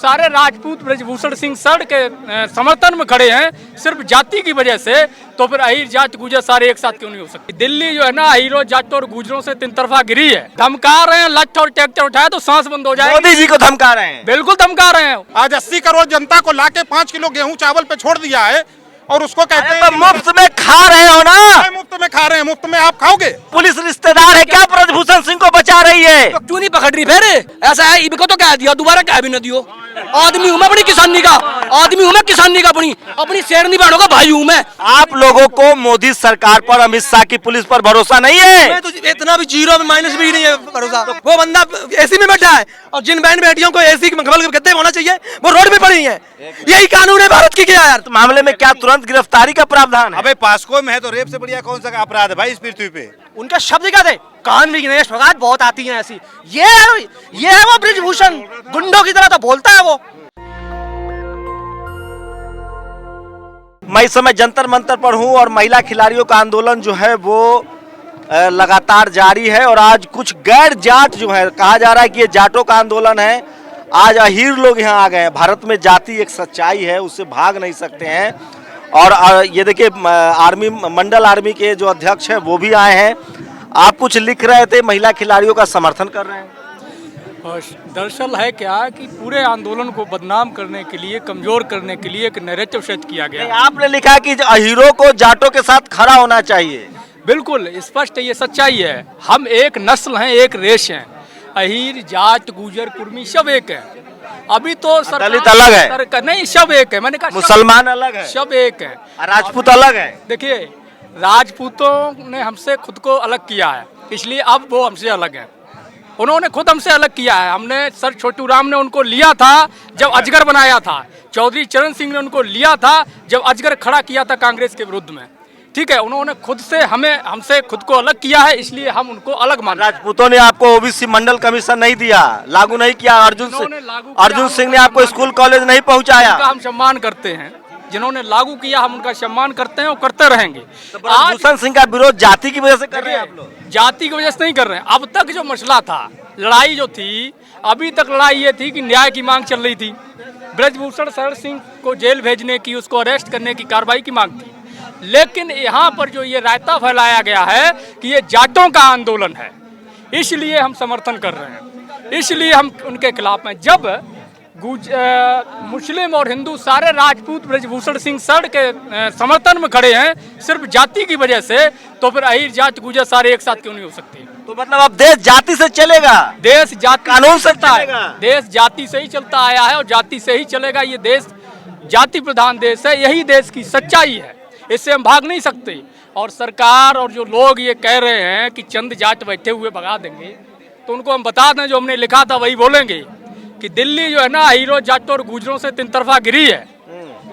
सारे राजपूत ब्रजभूषण सिंह सर के समर्थन में खड़े हैं सिर्फ जाति की वजह से, तो फिर अहीर जाट गुजर सारे एक साथ क्यों नहीं हो सकते। दिल्ली जो है ना अहीरों जाट और गुजरों से तीन तरफा गिरी है। धमका रहे हैं, लठ और ट्रैक्टर उठाए तो सांस बंद हो जाए। मोदी जी को धमका रहे हैं, बिल्कुल धमका रहे हैं। आज 80 करोड़ जनता को लाके 5 किलो गेहूं चावल पे छोड़ दिया है और उसको कहते हैं मुफ्त में खा रहे हो ना। मुफ्त में खा रहे हैं, मुफ्त में आप खाओगे। पुलिस रिश्तेदार है क्या ब्रजभूषण सिंह को बचा रही है? क्यों नहीं पकड़ रही फिर? ऐसा है इनको तो कह दिया, दोबारा कह भी न दियो। आदमी हूँ मैं अपनी किसानी का, आदमी हूँ मैं किसानी का, अपनी शेरनी बहनों का भाई हूँ मैं। आप लोगों को मोदी सरकार पर, अमित शाह की पुलिस पर भरोसा नहीं है? मैं तो इतना भी जीरो में माइनस भी नहीं है भरोसा। वो बंदा एसी में बैठा है और जिन बहन बेटियों को एसी के गद्दे में होना चाहिए वो रोड पे पड़ी है। यही कानून है भारत की क्या यार? मामले में क्या तुरंत गिरफ्तारी का प्रावधान है? अबे पास्को में है तो रेप से बढ़िया कौन सा अपराध है भाई इस पृथ्वी पे? उनका शब्द क्या थे? कान भी गणेश भगत बहुत आती हैं ऐसी। ये है वो ब्रजभूषण, गुंडों की तरह तो बोलता है वो। मैं इस समय जंतर मंतर पर हूं और महिला खिलाड़ियों का आंदोलन जो है वो लगातार जारी है। और आज कुछ गैर जाट जो है, कहा जा रहा है कि ये जाटों का आंदोलन है। आज अहीर लोग यहाँ आ गए हैं। भारत में जाति एक सच्चाई है, उससे भाग नहीं सकते हैं। और ये देखिए आर्मी, मंडल आर्मी के जो अध्यक्ष हैं वो भी आए हैं। आप कुछ लिख रहे थे, महिला खिलाड़ियों का समर्थन कर रहे हैं। दरअसल है क्या कि पूरे आंदोलन को बदनाम करने के लिए, कमजोर करने के लिए एक नैरेटिव सेट किया गया। आपने लिखा कि अहीरों को जाटों के साथ खड़ा होना चाहिए। बिल्कुल स्पष्ट, ये सच्चाई है। हम एक नस्ल हैं, एक रेश हैं। अहीर, जाट, गुजर, कुर्मी सब एक है। अभी तो दलित अलग है, नहीं सब एक है। मैंने कहा मुसलमान अलग है, सब एक है, राजपूत अलग है। देखिए राजपूतों ने हमसे खुद को अलग किया है, इसलिए अब वो हमसे अलग है। उन्होंने खुद हमसे अलग किया है। हमने सर छोटू राम ने उनको लिया था जब अजगर बनाया था। चौधरी चरण सिंह ने उनको लिया था जब अजगर खड़ा किया था कांग्रेस के विरुद्ध में। ठीक है, उन्होंने खुद से हमसे खुद को अलग किया है, इसलिए हम उनको अलग मानते हैं। राजपूतों ने आपको ओबीसी मंडल कमीशन नहीं दिया, लागू नहीं किया। अर्जुन सिंह ने आपको स्कूल कॉलेज नहीं पहुंचाया। उनका हम सम्मान करते हैं। जिन्होंने लागू किया हम उनका सम्मान करते हैं और करते रहेंगे। ब्रजभूषण सिंह का विरोध जाति की वजह से कर रहे हैं आप लोग? जाति की वजह से नहीं कर रहे हैं। अब तक जो मसला था, लड़ाई जो थी, अभी तक लड़ाई ये थी कि न्याय की मांग चल रही थी। ब्रजभूषण शरण सिंह को जेल भेजने की, उसको अरेस्ट करने की कार्रवाई की मांग थी। लेकिन यहाँ पर जो ये रायता फैलाया गया है कि ये जाटों का आंदोलन है, इसलिए हम समर्थन कर रहे हैं, इसलिए हम उनके खिलाफ हैं। जब मुस्लिम और हिंदू सारे राजपूत ब्रजभूषण सिंह सर के समर्थन में खड़े हैं सिर्फ जाति की वजह से, तो फिर अहीर जाट गुजर सारे एक साथ क्यों नहीं हो सकते? तो मतलब अब देश जाति से चलेगा? देश जाति कानून से चलता है, देश जाति से ही चलता आया है और जाति से ही चलेगा। ये देश जाति प्रधान देश है, यही देश की सच्चाई है, इससे हम भाग नहीं सकते। और सरकार और जो लोग ये कह रहे हैं कि चंद जाट बैठे हुए भगा देंगे, तो उनको हम बता दें जो हमने लिखा था वही बोलेंगे कि दिल्ली जो है ना अहीरों जाटों और गुजरों से तीन तरफा गिरी है।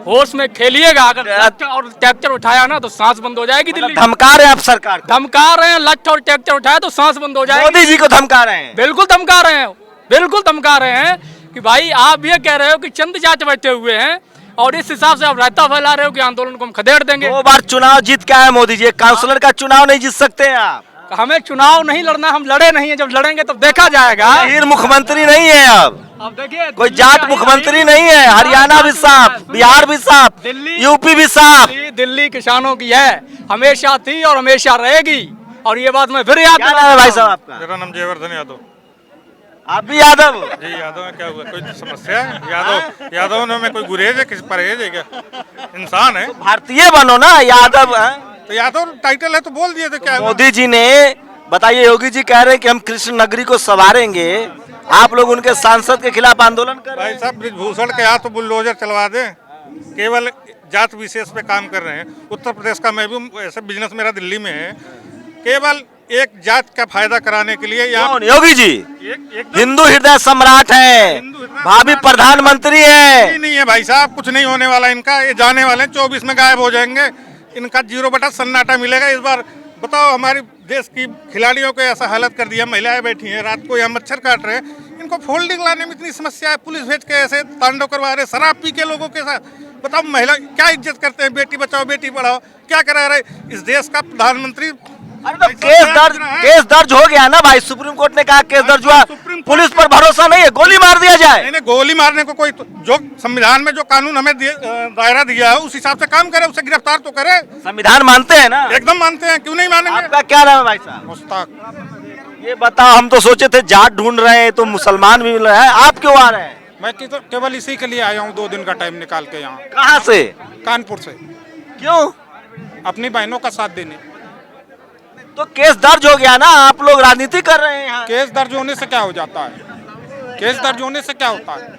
होश में खेलिएगा, अगर लठ और ट्रैक्टर उठाया ना तो सांस बंद हो जाएगी। दिल्ली धमका रहे हैं आप सरकार को? धमका रहे हैं, लठ और ट्रैक्टर उठाया तो सांस बंद हो जाएगी। मोदी जी को धमका रहे हैं? बिल्कुल धमका रहे हैं, बिल्कुल धमका रहे हैं कि भाई आप ये कह रहे हो कि चंद जाट बैठे हुए हैं और इस हिसाब से आप रायता फैला रहे हो कि आंदोलन को हम खदेड़ देंगे। 2 बार चुनाव जीत के आए मोदी जी, काउंसलर का चुनाव नहीं जीत सकते हैं आप? हमें चुनाव नहीं लड़ना, हम लड़े नहीं है, जब लड़ेंगे तब देखा जाएगा। अहीर मुख्यमंत्री नहीं है अब देखिए कोई जाट मुख्यमंत्री नहीं है। हरियाणा भी साफ, बिहार भी साफ, यूपी भी साफ। दिल्ली किसानों की है, हमेशा थी और हमेशा रहेगी। और ये बात मैं फिर याद क्या नाम है भाई साहब आपका? मेरा नाम जयवर्धन यादव। आप भी यादव? जी यादव है। क्या हुआ, कोई समस्या है? यादव में कोई गुरेज है, किस परहेज है क्या? इंसान है, भारतीय बनो ना, यादव है तो यादव टाइटल है तो बोल दिए थे। क्या मोदी जी ने बताइए, योगी जी कह रहे हैं कि हम कृष्ण नगरी को संवारेंगे, आप लोग उनके सांसद के खिलाफ आंदोलन कर रहे हैं। भाई साहब ब्रजभूषण के हाथ बुलडोजर चलवा दें, केवल जात विशेष पे काम कर रहे हैं। उत्तर प्रदेश का मैं भी ऐसा बिजनेस मेरा दिल्ली में है, केवल एक जात का फायदा कराने के लिए यहाँ। योगी जी हिंदू हृदय सम्राट है, भावी प्रधानमंत्री है। नहीं है भाई साहब, कुछ नहीं होने वाला इनका। ये जाने वाले हैं, 24 में गायब हो जाएंगे। इनका 0 सन्नाटा मिलेगा इस बार। बताओ, हमारी देश की खिलाड़ियों को ऐसा हालत कर दिया, महिलाएं बैठी हैं रात को यहाँ मच्छर काट रहे हैं, इनको फोल्डिंग लाने में इतनी समस्या है। पुलिस भेज के ऐसे तांडव करवा रहे, शराब पी के लोगों के साथ। बताओ महिला क्या इज्जत करते हैं? बेटी बचाओ बेटी पढ़ाओ, क्या करा रहे? इस देश का प्रधानमंत्री अरे तो केस दर्ज हो गया ना भाई, सुप्रीम कोर्ट ने कहा केस दर्ज हुआ, पुलिस पर भरोसा नहीं है, गोली मार दिया जाए। नहीं, गोली मारने को कोई जो संविधान में जो कानून हमें दायरा दिया है उस हिसाब से काम करे, उसे गिरफ्तार तो करे। संविधान मानते हैं ना? एकदम मानते हैं, क्यों नहीं मानेंगे। आपका क्या नाम है भाई साहब? मुश्ताक। ये बताओ, हम तो सोचे थे जाट ढूंढ रहे हैं तो मुसलमान भी मिल रहे हैं, आप क्यों आ रहे हैं? मैं केवल इसी के लिए आया हूँ, 2 दिन का टाइम निकाल के यहाँ। कहाँ से? कानपुर से। क्यों? अपनी बहनों का साथ देने। तो केस दर्ज हो गया ना, आप लोग राजनीति कर रहे हैं यहाँ। केस दर्ज होने से क्या हो जाता है? केस दर्ज होने से क्या होता है?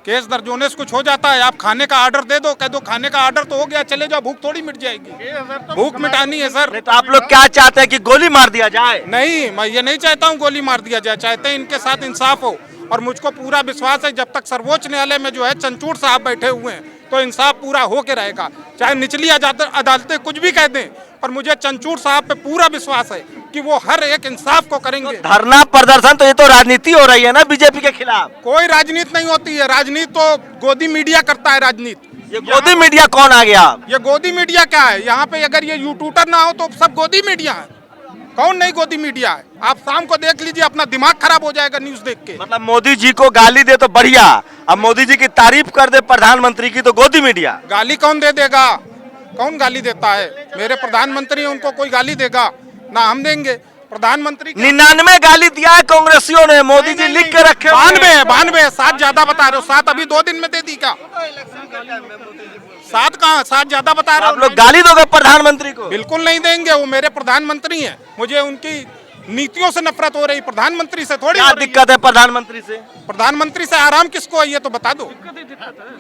केस दर्ज होने से कुछ हो जाता है? आप खाने का ऑर्डर दे दो, कह दो खाने का ऑर्डर तो हो गया, चले जाओ, भूख थोड़ी मिट जाएगी। भूख मिटानी है सर। तो आप लोग क्या चाहते हैं कि गोली मार दिया जाए? नहीं, मैं ये नहीं चाहता हूँ गोली मार दिया जाए, चाहते हैं इनके साथ इंसाफ हो। और मुझको पूरा विश्वास है जब तक सर्वोच्च न्यायालय में जो है चंचूड़ साहब बैठे हुए हैं तो इंसाफ पूरा हो के रहेगा। चाहे निचली अदालतें कुछ भी कह दें, पर मुझे चंचूड़ साहब पे पूरा विश्वास है कि वो हर एक इंसाफ को करेंगे। धरना प्रदर्शन तो ये तो राजनीति हो रही है ना बीजेपी के खिलाफ। कोई राजनीति नहीं होती है, राजनीति तो गोदी मीडिया करता है। राजनीति ये गोदी मीडिया कौन आ गया? ये गोदी मीडिया क्या है? यहाँ पे अगर ये यूट्यूटर ना हो तो सब गोदी मीडिया है। कौन नहीं गोदी मीडिया है? आप शाम को देख लीजिए, अपना दिमाग खराब हो जाएगा न्यूज देख के। मतलब मोदी जी को गाली दे तो बढ़िया, अब मोदी जी की तारीफ कर दे प्रधानमंत्री की तो गोदी मीडिया। गाली कौन दे देगा? कौन गाली देता है? मेरे प्रधानमंत्री हैं, उनको कोई गाली देगा ना? हम देंगे? प्रधानमंत्री 99 गाली दिया है कांग्रेसियों ने, मोदी जी लिख के रखे। 92 7 ज्यादा बता रहे हो। 7 अभी 2 दिन में दे दी क्या? 7 कहाँ? 7 ज्यादा बता रहे हो। आप लोग गाली दोगे प्रधानमंत्री को? बिल्कुल नहीं देंगे, वो मेरे प्रधानमंत्री हैं। मुझे उनकी नीतियों से नफरत हो रही, प्रधानमंत्री से थोड़ी। क्या दिक्कत है प्रधानमंत्री से? प्रधानमंत्री से आराम किसको है ये तो बता दो।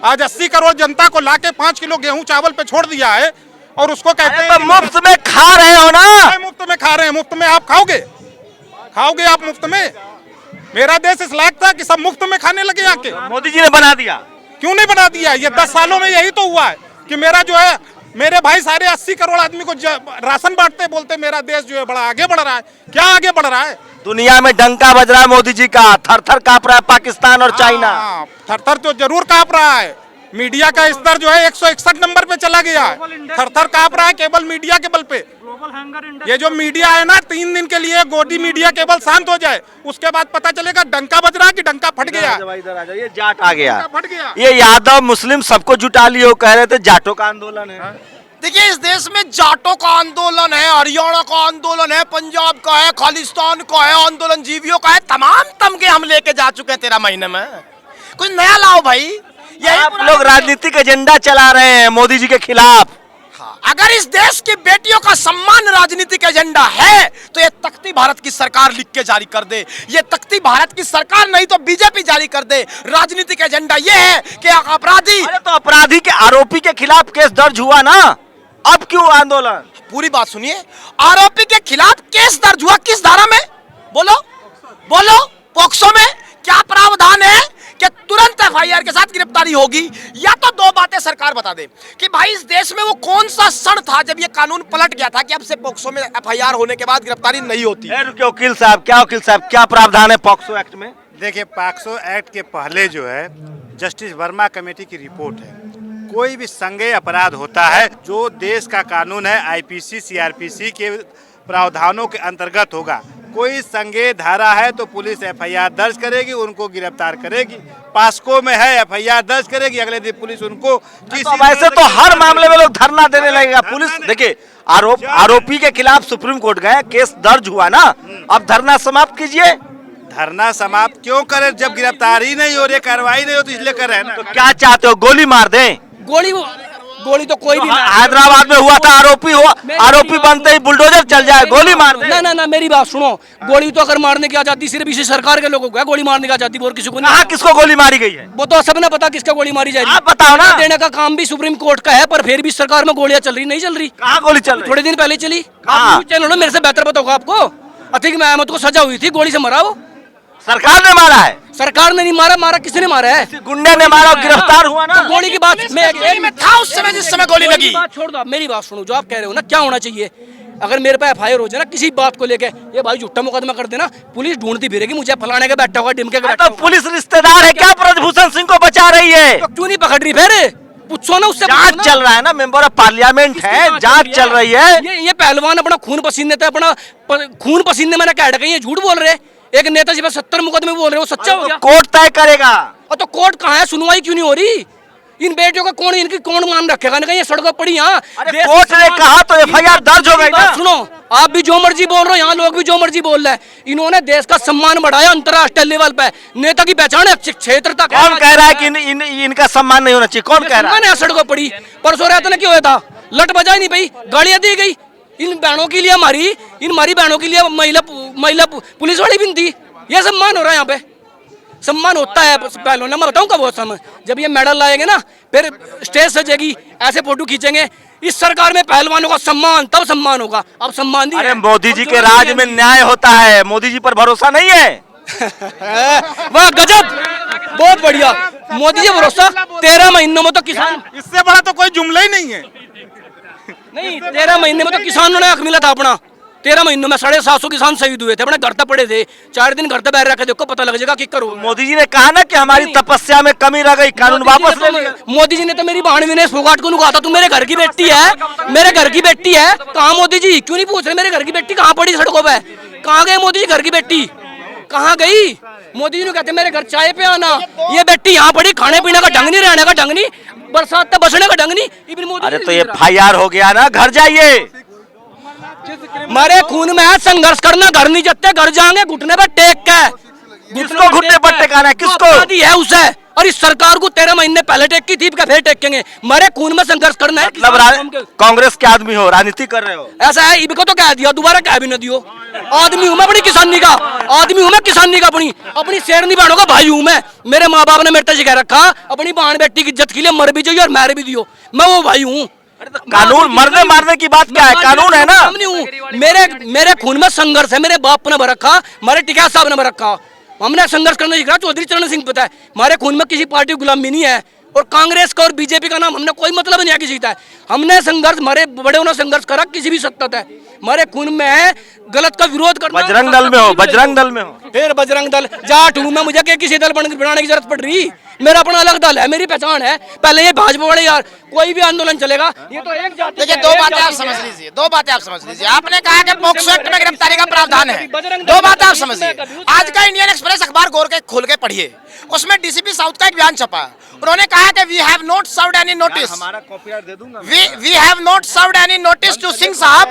आज 80 करोड़ जनता को लाके 5 किलो गेहूं चावल पे छोड़ दिया है और उसको कहते हैं मुफ्त में खा रहे हो ना? मुफ्त में खा रहे हैं। मुफ्त में आप खाओगे? खाओगे आप मुफ्त में? मेरा देश इस लायक था कि सब मुफ्त में खाने लगे आके। मोदी जी ने बना दिया। क्यों नहीं बना दिया? ये 10 सालों में यही तो हुआ है कि मेरा जो है, मेरे भाई सारे 80 करोड़ आदमी को राशन बांटते, बोलते मेरा देश जो है बड़ा आगे बढ़ रहा है। क्या आगे बढ़ रहा है? दुनिया में डंका बज रहा है मोदी जी का, थर थर कांप रहा है पाकिस्तान और चाइना। थर थर तो जरूर कांप रहा है। मीडिया का स्तर जो है 161 नंबर पे चला गया है। थर थर कांप रहा है केवल मीडिया के बल पे। ये जो मीडिया है ना, 3 दिन के लिए गोदी मीडिया केवल शांत हो जाए, उसके बाद पता चलेगा डंका बज रहा है कि डंका फट गया। ये जाट आ गया, फट गया। ये यादव मुस्लिम सबको जुटा लिए, कह रहे थे जाटों का आंदोलन है। देखिए, इस देश में जाटों का आंदोलन है, हरियाणा का आंदोलन है, पंजाब का है, खालिस्तान का है, आंदोलन जीवियों का है, तमाम तमगे हम लेके जा चुके हैं 13 महीने में। कुछ नया लाओ भाई। आप लोग राजनीतिक एजेंडा चला रहे हैं मोदी जी के खिलाफ। अगर इस देश की बेटियों का सम्मान राजनीतिक एजेंडा है तो ये तख्ती भारत की सरकार लिख के जारी कर दे। ये तख्ती भारत की सरकार नहीं तो बीजेपी जारी कर दे। राजनीतिक एजेंडा ये है कि अपराधी, अरे तो अपराधी के आरोपी के खिलाफ केस दर्ज हुआ ना, अब क्यों आंदोलन? पूरी बात सुनिए। आरोपी के खिलाफ केस दर्ज हुआ किस धारा में? बोलो बोलो। पॉक्सो में क्या प्रावधान है कि तुरंत एफआईआर के साथ गिरफ्तारी होगी? या तो 2 बातें सरकार बता दे कि भाई इस देश में वो कौन सा क्षण था जब ये कानून पलट गया था कि अब से पॉक्सो में एफआईआर होने के बाद गिरफ्तारी नहीं होती। वकील साहब, क्या प्रावधान है पॉक्सो एक्ट में? देखिए, पॉक्सो एक्ट के पहले जो है जस्टिस वर्मा कमेटी की रिपोर्ट है। कोई भी संज्ञेय अपराध होता है जो देश का कानून है आईपीसी सीआरपीसी के प्रावधानों के अंतर्गत होगा, कोई संज्ञेय धारा है तो पुलिस एफआईआर दर्ज करेगी, उनको गिरफ्तार करेगी। पॉक्सो में है, एफआईआर दर्ज करेगी, अगले दिन पुलिस उनको वैसे तो हर मामले में लोग धरना देने लगेगा। पुलिस देखिए, आरोपी के खिलाफ सुप्रीम कोर्ट गए, केस दर्ज हुआ ना, अब धरना समाप्त कीजिए। धरना समाप्त क्यों करें जब गिरफ्तारी नहीं हो रही, कार्रवाई नहीं हो, तो इसलिए कर रहे हैं ना। तो क्या चाहते हो, गोली मार दें? गोली तो कोई भी हैदराबाद में हुआ था, आरोपी बनते ही बुलडोजर चल जाए, गोली मार दे। ना मेरी बात सुनो। गोली तो अगर मारने की आजादी सिर्फ इसी सरकार के लोगों को है, गोली मारने की आजादी और किसी को नहीं। किसको गोली मारी गई है वो तो सबने पता किसका गोली मारी जाएगी। आप बताओ ना। देने का काम भी सुप्रीम कोर्ट का है, पर फिर भी सरकार में गोलियां चल रही नहीं चल रही? कहाँ गोली चल रही? थोड़े दिन पहले चली। कहाँ? चैनल मेरे से बेहतर बताओगे आपको। अतीक महमूद को सजा हुई थी, गोली से मरा। वो सरकार ने मारा है? सरकार ने नहीं मारा, किसने मारा है? गुंडे ने मारा और गिरफ्तार हुआ ना। तो गोली की बात में था उस समय जिस समय गोली लगी। बात छोड़ दो, मेरी बात सुनो। जो आप कह रहे हो ना, क्या होना चाहिए? अगर मेरे पे एफआईआर हो जाए ना किसी बात को लेके, ये भाई झूठा मुकदमा कर देना, पुलिस ढूंढती फिरेगी मुझे, फलाने का बैठा होगा, डिमके का बैठा तो पुलिस रिश्तेदार है क्या? ब्रजभूषण सिंह को बचा रही है तो क्यों नहीं पकड़ रही? फिर पूछो ना उससे, जांच चल रहा है ना, मेंबर ऑफ पार्लियामेंट है, जांच चल रही है। ये पहलवान अपना खून पसीने थे, अपना खून पसीने मैंने कह रखा है, ये झूठ बोल रहे हैं। एक नेताजी पे 70 मुकदमे बोल रहे हैं, वो सच्चा हो गया? कोर्ट तय करेगा। और तो कोर्ट कहाँ है, सुनवाई क्यों नहीं हो रही? इन बेटियों का कौन, इनकी कौन मान रखेगा? नहीं, ये सड़कों पड़ी यहाँ। अरे कोर्ट ने कहा तो एफआईआर दर्ज हो गई ना। सुनो, आप भी जो मर्जी बोल रहे हो, यहाँ लोग भी जो मर्जी बोल रहे हैं। इन्होंने देश का सम्मान बढ़ाया अंतर्राष्ट्रीय लेवल पे। नेता की पहचान है क्षेत्र तक। कौन कह रहा है कि इनका सम्मान नहीं होना चाहिए? कौन कह रहा है? सड़कों पड़ी परसों रात ने क्यों हुआ था? लट बजाई नहीं भाई, गाड़ियां दी गई इन बहनों के लिए, हमारी बहनों के लिए महिला पुलिस वाली भी थी। ये सम्मान हो रहा है यहाँ पे, सम्मान होता है पहलवान। मैं बताऊं कब वो समय, जब ये मेडल लाएंगे ना, फिर स्टेज सजेगी, ऐसे फोटो खींचेंगे। इस सरकार में पहलवानों का सम्मान तब सम्मान होगा, अब सम्मान नहीं। अरे मोदी जी के राज में न्याय होता है, मोदी जी पर भरोसा नहीं है? वाह गजब, बहुत बढ़िया। मोदी जी भरोसा, 13 महीनों में तो किसान, इससे बड़ा तो कोई जुमला ही नहीं है। नहीं 13 महीने में तो किसानों ने हक मिला था अपना। 13 महीनों में 750 किसान शहीद हुए थे, अपने घर तक पड़े थे। 4 दिन घर तक बैठ रखे, देखो पता लग जाएगा कि करो। मोदी जी ने कहा ना कि हमारी तपस्या में कमी रह गई, कानून वापस ले लिया। मोदी जी ने तो मेरी बहन विनेश फोगाट को कहा था, तू मेरे घर की बेटी है, मेरे घर की बेटी है। कहाँ मोदी जी, क्यों नहीं पूछ रहे मेरे घर की बेटी कहाँ पड़ी सड़कों पे? कहाँ गए मोदी जी? घर की बेटी कहाँ गई? मोदी जी ने कहते मेरे घर चाय पे आना, ये बेटी यहाँ पड़ी। खाने पीने का ढंग नहीं, रहने का ढंग नहीं, बरसात में बसने का ढंग नहीं। अरे तो ये एफआईआर हो गया ना, घर जाइए। हमारे खून में है संघर्ष करना, घर नहीं जाते, घर जाएंगे घुटने पर टेक के। किसको घुटने पर टेकाना है? किसको? आजादी है उसे, और इस सरकार को 13 महीने पहले टेकी थी, फिर टेकेंगे। हमारे खून में संघर्ष करना है। मतलब कांग्रेस के आदमी हो, राजनीति कर रहे हो? ऐसा है, इनको तो कह दिया, दोबारा कह भी न दियो। आदमी हूं मैं अपनी किसानी का, आदमी हूं मैं किसानी का, अपनी शेरनी बहनों का भाई हूं मैं। मेरे माँ बाप ने मेरे से सिखा रखा, अपनी बहन बेटी की इज्जत के लिए मर भी जाइए और मार भी दियो, मैं वो भाई हूँ। कानून मरने मारने की बात क्या है? कानून है ना। मेरे खून में संघर्ष है, मेरे बाप ने भर रखा, हमारे टिकैत साहब ने भर रखा। हमने संघर्ष करना सीखा, चौधरी चरण सिंह पता है। हमारे खून में किसी पार्टी की गुलामी नहीं है, और कांग्रेस का और बीजेपी का नाम हमने कोई मतलब नहीं है किसी का। हमने संघर्ष, हमारे बड़े होने संघर्ष करा किसी भी सत्ता है। हमारे खून में है गलत का विरोध करना। बजरंग दल में हो, बजरंग दल में हो। फिर बजरंग दल जाट हूं मैं, मुझे क्या किसी दल बनाने की जरूरत पड़ रही? मेरा अपना अलग दल है, मेरी पहचान है। पहले ये भाजपा वाले यार, कोई भी आंदोलन चलेगा, ये तो एक जाति। देखिए, दो बातें आप समझ लीजिए, दो बातें आप समझ लीजिए। आपने कहा कि पॉक्सो एक्ट में गिरफ्तारी का प्रावधान है, दो बातें आप समझिए। आज का इंडियन एक्सप्रेस अखबार गौर के खोल के पढ़िए, उसमें डीसीपी साउथ का एक बयान छपा। उन्होंने कहा कि we have not served any notice, we have not served any notice to Singh sahab,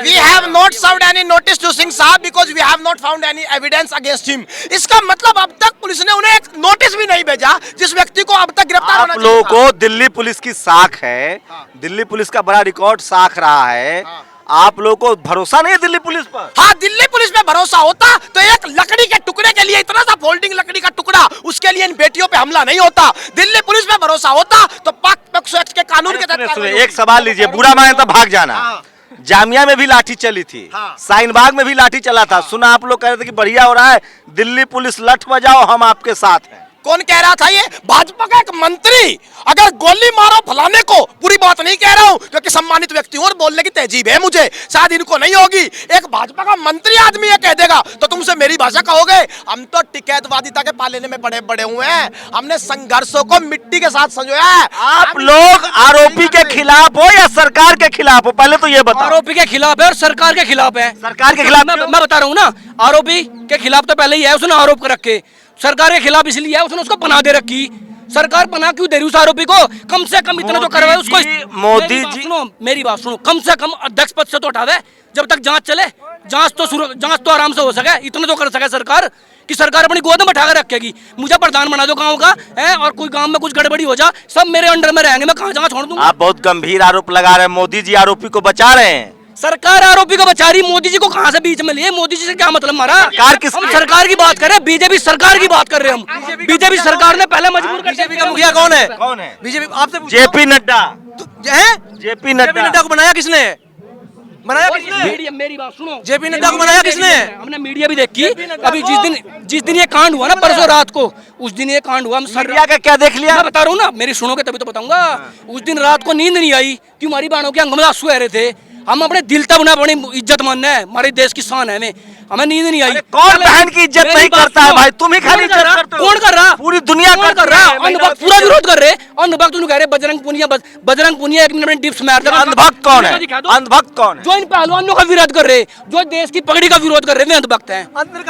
we have not served any notice to Singh sahab because we have not found any evidence against him. इसका मतलब अब तक पुलिस ने उन्हें एक नोटिस भी नहीं भेजा जिस व्यक्ति को अब तक गिरफ्तार होना आप अच्छा लोगों को दिल्ली पुलिस की साख है, दिल्ली पुलिस का बड़ा रिकॉर्ड साख रहा है। आप लोगों को भरोसा नहीं है दिल्ली पुलिस पर? हाँ, दिल्ली पुलिस में भरोसा होता तो एक लकड़ी के टुकड़े के लिए, इतना सा फोल्डिंग लकड़ी का टुकड़ा, उसके लिए इन बेटियों पे हमला नहीं होता। दिल्ली पुलिस में भरोसा होता तो पॉक्सो एक्ट के कानून के तहत। एक सवाल लीजिए, बुरा माने तो भाग जाना। जामिया में भी लाठी चली थी, शाहीनबाग में भी लाठी चला था। सुना आप लोग कह रहे थे कि बढ़िया हो रहा है, दिल्ली पुलिस लठ बजाओ, हम आपके साथ हैं। कौन कह रहा था? ये भाजपा का एक मंत्री। अगर गोली मारो फलाने को, पूरी बात नहीं कह रहा हूं क्योंकि सम्मानित व्यक्ति हूं और बोलने की तहजीब है मुझे, शायद इनको नहीं होगी। एक भाजपा का मंत्री आदमी ये कह देगा तो तुमसे मेरी भाषा कहोगे? हम तो टिकैतवादिता के पालेने में बड़े बड़े हुए हैं, हमने संघर्षों को मिट्टी के साथ संजोया है। आप लोग आरोपी के खिलाफ हो या सरकार के खिलाफ हो? पहले तो ये बताओ। आरोपी के खिलाफ है और सरकार के खिलाफ है। सरकार के खिलाफ मैं बता रहा हूँ ना, आरोपी के खिलाफ तो पहले ही है, उसने आरोप कर रखे। सरकार के खिलाफ इसलिए है, उसने उसको पनाह दे रखी। सरकार पनाह क्यों दे रही उस आरोपी को? कम से कम इतना तो करवाए उसको। मोदी जी, सुनो मेरी बात सुनो, कम से कम अध्यक्ष पद से तो हटावे जब तक जांच चले। जांच तो आराम से हो सके, इतना तो कर सके सरकार कि सरकार अपनी गोद में बैठा कर रखेगी। मुझे प्रधान बना दो गांव का है, और कोई गांव में कुछ गड़बड़ी हो जा, सब मेरे अंडर में रहेंगे, मैं कहाँ जहाँ छोड़ दूंगा। आप बहुत गंभीर आरोप लगा रहे हैं। मोदी जी आरोपी को बचा रहे हैं। सरकार आरोपी को बचा रही, मोदी जी को कहां से बीच में लिए? मोदी जी से क्या मतलब हमारा? हम सरकार की बात कर रहे हैं, बीजेपी सरकार की बात कर रहे हैं हम। बीजेपी सरकार ने पहले मजबूर कर। बीजेपी का मुखिया कौन है? कौन है? बीजेपी आपसे जेपी नड्डा। जेपी नड्डा को बनाया किसने? मेरी बात सुनो, जेपी नड्डा को बनाया किसने? हमने मीडिया भी देखी। अभी जिस दिन ये कांड हुआ ना, परसों रात को, उस दिन ये कांड हुआ। हम मीडिया का क्या देख लिया? मैं बता रहा हूँ ना, मेरी सुनोगे तभी तो बताऊंगा। उस दिन रात को नींद नहीं आई कि हमारी बहनों के आंखों में आंसू आ रहे थे। हम अपने दिल तक अपनी इज्जत मानना है, हमारे देश की शान है। हमें नींद नहीं आई। कौन बहन की इज्जत नहीं करता है भाई? तुम ही खाली इज्जत करते हो। कौन कर रहा? पूरी दुनिया कर रहा? अंधभक्त पूरा विरोध कर रहे। अंधभक्त उन्हें कह रहे बजरंग पुनिया 1 मिनट में डिप्स मार दे। अंधभक्त कौन है? अंधभक्त कौन है? जो इन पहलवानों का विरोध कर रहे, जो देश की पगड़ी का विरोध कर रहे, वे अंधभक्त हैं।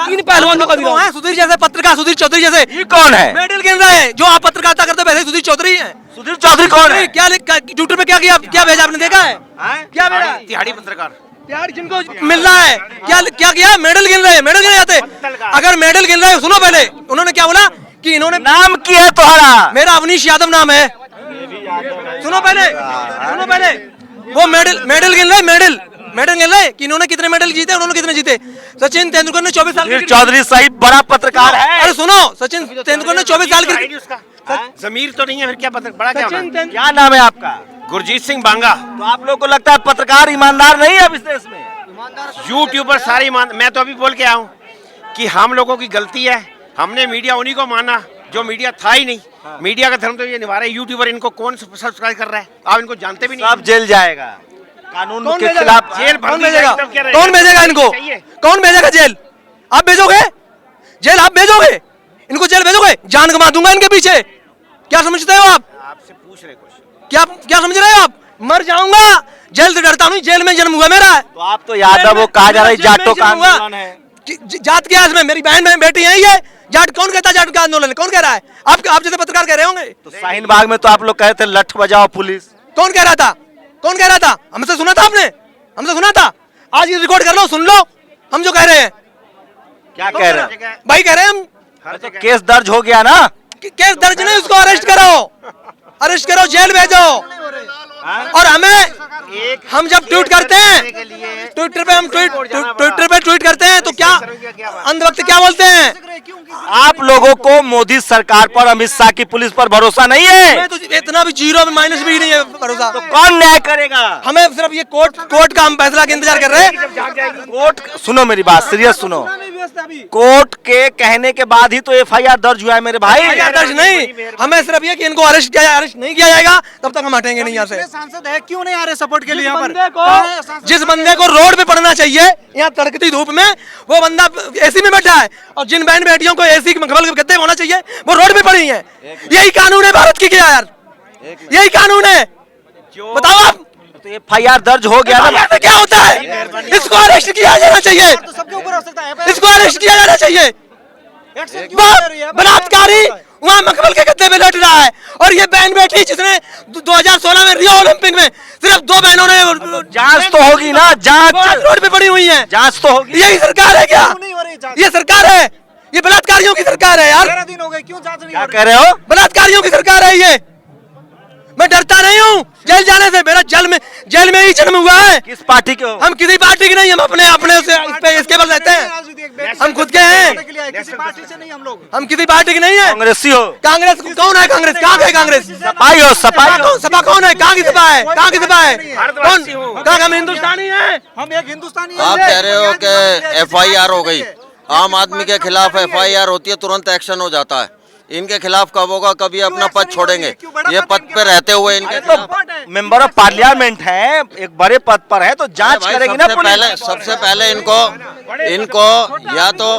इन पहलवानों का विरोध है। सुधीर जैसे पत्रकार, सुधीर चौधरी जैसे, ये कौन है? मेडल गिन रहे हैं। जो आप पत्रकारिता करते पहले सुधीर चौधरी हैं। सुधीर चौधरी कौन है? क्या ट्विटर पे क्या किया, क्या भेजा आपने देखा है? क्या भेजा? तिहाड़ी पत्रकार यार जिनको मिल रहा है क्या किया? मेडल गिन रहे हैं। मेडल गिने जाते। अगर मेडल गिन रहे हैं, सुनो पहले उन्होंने क्या बोला कि इन्होंने नाम की है तुम्हारा? मेरा अवनीश यादव नाम है। सुनो पहले वो मेडल गिन रहे, मेडल गिन रहे कि इन्होंने कितने मेडल जीते, उन्होंने कितने जीते। सचिन तेंदुलकर ने 24 साल सुधीर चौधरी सही बड़ा पत्रकार है। अरे सुनो, सचिन तेंदुलकर ने 24 साल की जमीर तो नहीं है, फिर क्या बड़ा क्या होना? क्या नाम है आपका? गुरजीत सिंह बांगा। तो आप लोग को लगता है पत्रकार ईमानदार नहीं है अब इस देश में? यूट्यूबर सारे ईमान, मैं तो अभी बोल के आया हूँ कि हम लोगों की गलती है। हमने मीडिया उन्हीं को माना जो मीडिया था ही नहीं। मीडिया का धर्म तो ये निभा रहे। यूट्यूबर इनको कौन सब्सक्राइब कर रहा है? आप इनको जानते भी नहीं। सब जेल जाएगा कानून के खिलाफ। जेल कौन भेजेगा इनको? कौन भेजेगा जेल? आप भेजोगे जेल? आप भेजोगे इनको जेल? भेजोगे? जान गंवा दूंगा इनके पीछे। क्या समझते हो आप? आपसे पूछ रहे कुछ। क्या समझ रहे हो आप? मर जाऊंगा, जेल से डरता नहीं। जेल में जन्म हुआ मेरा। तो आप तो यादव, वो कहा जा रहा है जाटों का आंदोलन है। जात क्या है इसमें? मेरी बहन बेटी है ये। जाट कौन कहता है? जाट का आंदोलन कौन कह रहा है? आप जैसे पत्रकार कह रहे होंगे। तो शाहीन बाग में तो आप लोग कहे थे लठ बजाओ पुलिस। कौन कह रहा था? कौन कह रहा था? हमसे सुना था आपने? हमसे सुना था? आज ये रिकॉर्ड कर लो, सुन लो हम जो कह रहे हैं। क्या कह रहे हैं भाई? कह रहे हैं हम तो केस दर्ज हो गया ना? केस दर्ज नहीं, उसको अरेस्ट करो, जेल भेजो। और हम जब ट्वीट करते हैं, ट्विटर पे ट्वीट करते हैं तो क्या अंधभक्त क्या बोलते हैं? आप लोगों को मोदी सरकार पर, अमित शाह की पुलिस पर भरोसा नहीं है? मैं तो इतना भी जीरो में माइनस भी नहीं है भरोसा। तो कौन न्याय करेगा? हमें सिर्फ ये कोर्ट का हम फैसला का इंतजार कर रहे हैं। कोर्ट, सुनो मेरी बात, सीरियस सुनो। कोर्ट के कहने के बाद ही तो एफआईआर दर्ज हुआ है मेरे भाई। दर्ज नहीं, हमें सिर्फ ये कि इनको अरेस्ट नहीं किया जाएगा तब तक हम हटेंगे नहीं यहाँ से। सांसद है, क्यों नहीं आ रहे सपोर्ट के लिए यहाँ पर? जिस बंदे को रोड पे पड़ना चाहिए यहाँ तड़कती धूप में, वो बंदा एसी में बैठा है। और जिन बहन बेटियों को एसी के गद्दे होना चाहिए वो रोड पे पड़ी है। यही कानून है भारत की क्या यार? यही कानून है। बताओ आप। तो एफआईआर दर्ज हो गया ना? क्या होता है? इसको अरेस्ट किया जाना चाहिए। तो सबके ऊपर हो सकता है। इसको अरेस्ट किया जाना चाहिए। बलात्कारी वहाँ मकबल के गद्दे में लेट रहा है। और ये बहन बेटी जिसने 2016 में रियो ओलंपिक में सिर्फ 2 बहनों ने, जांच तो होगी ना? जांच रोड पे पड़ी हुई है। जांच तो होगी। यही सरकार है क्या? ये सरकार है? ये बलात्कारियों की सरकार है यार। 13 दिन हो गए, क्यों जांच नहीं क्या हो रही? कह रहे हो? बलात्कारियों की सरकार है ये। मैं डरता नहीं हूँ जेल जाने से। मेरा जेल में ही जन्म हुआ है। किस पार्टी के हो? हम किसी पार्टी के नहीं, हम अपने से इसके बल रहते हैं। हम खुद के हैं। किसी पार्टी से नहीं हम लोग। हम किसी पार्टी के नहीं है। कांग्रेसी हो? कांग्रेस कौन है? कांग्रेस कहाँ है? कांग्रेस सपाई हो? सपाई हो? सपा कौन है? कहाँ की सपा है? कहाँ की सपा है? कौन? कहाँ? हम हिंदुस्तानी हैं। हम एक हिंदुस्तानी आप कह रहे हो कि एफआईआर हो गई। आम आदमी के खिलाफ एफआईआर होती है, तुरंत एक्शन हो जाता है। इनके खिलाफ कब होगा? कभी अपना पद छोड़ेंगे? ये पद पे रहते हुए इनके खिलाफ मेंबर ऑफ पार्लियामेंट है, एक बड़े पद पर है, तो जांच करेगी ना पुलिस। सबसे पहले इनको या तो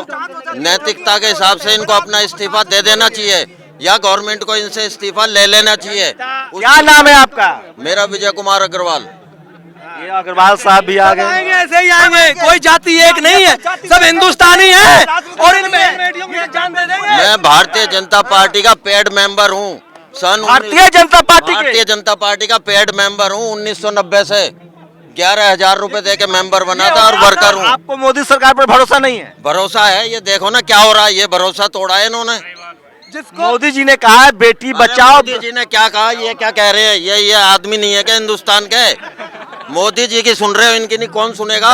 नैतिकता के हिसाब से इनको अपना इस्तीफा दे देना चाहिए या गवर्नमेंट को इनसे इस्तीफा ले लेना चाहिए। क्या नाम है आपका? मेरा विजय कुमार अग्रवाल। ये अग्रवाल साहब भी आ गए। ऐसे ही आएंगे। कोई जाति एक नहीं है, सब हिंदुस्तानी है। और इन बेटियों को जान दे देंगे। मैं भारतीय जनता पार्टी का पेड मेंबर हूँ। भारतीय जनता पार्टी का पेड मेंबर हूँ। 1990 से 11,000 रुपए दे के मेंबर बना था और वर्कर हूँ। आपको मोदी सरकार पर भरोसा नहीं है? भरोसा है। ये देखो ना क्या हो रहा है। ये भरोसा तोड़ा है इन्होंने। मोदी जी ने कहा है बेटी बचाओ। मोदी जी ने क्या कहा? ये क्या कह रहे हैं? ये आदमी नहीं है क्या हिंदुस्तान के? मोदी जी की सुन रहे हो, इनकी नहीं। कौन सुनेगा?